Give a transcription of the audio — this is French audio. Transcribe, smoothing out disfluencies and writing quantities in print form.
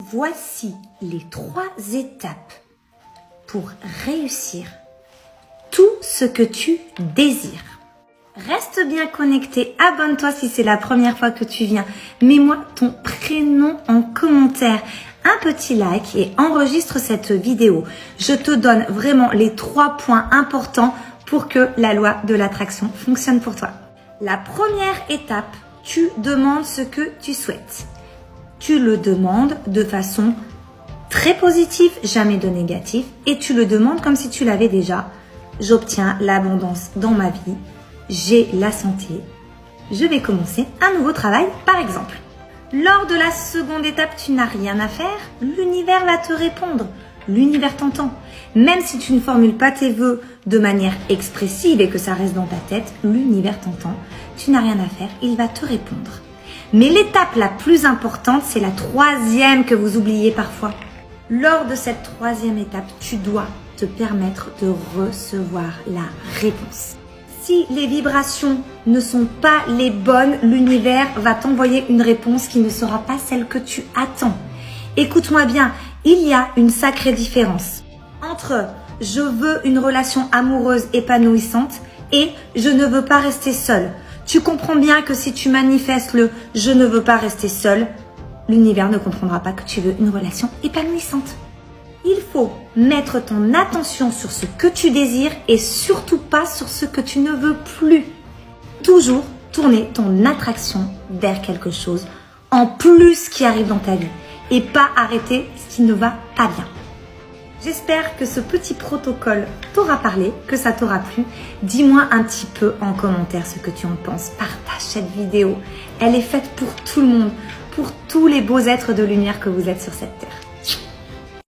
Voici les 3 étapes pour réussir tout ce que tu désires. Reste bien connecté, abonne-toi si c'est la première fois que tu viens. Mets-moi ton prénom en commentaire, un petit like et enregistre cette vidéo. Je te donne vraiment les 3 points importants pour que la loi de l'attraction fonctionne pour toi. La première étape, tu demandes ce que tu souhaites. Tu le demandes de façon très positive, jamais de négatif, et tu le demandes comme si tu l'avais déjà. J'obtiens l'abondance dans ma vie, j'ai la santé, je vais commencer un nouveau travail par exemple. Lors de la seconde étape, tu n'as rien à faire, l'univers va te répondre, l'univers t'entend. Même si tu ne formules pas tes vœux de manière expressive et que ça reste dans ta tête, l'univers t'entend, tu n'as rien à faire, il va te répondre. Mais l'étape la plus importante, c'est la 3e que vous oubliez parfois. Lors de cette 3e étape, tu dois te permettre de recevoir la réponse. Si les vibrations ne sont pas les bonnes, l'univers va t'envoyer une réponse qui ne sera pas celle que tu attends. Écoute-moi bien, il y a une sacrée différence entre « je veux une relation amoureuse épanouissante » et « je ne veux pas rester seule ». Tu comprends bien que si tu manifestes le « je ne veux pas rester seule », l'univers ne comprendra pas que tu veux une relation épanouissante. Il faut mettre ton attention sur ce que tu désires et surtout pas sur ce que tu ne veux plus. Toujours tourner ton attraction vers quelque chose en plus qui arrive dans ta vie et pas arrêter ce qui ne va pas bien. J'espère que ce petit protocole t'aura parlé, que ça t'aura plu. Dis-moi un petit peu en commentaire ce que tu en penses. Partage cette vidéo. Elle est faite pour tout le monde, pour tous les beaux êtres de lumière que vous êtes sur cette terre.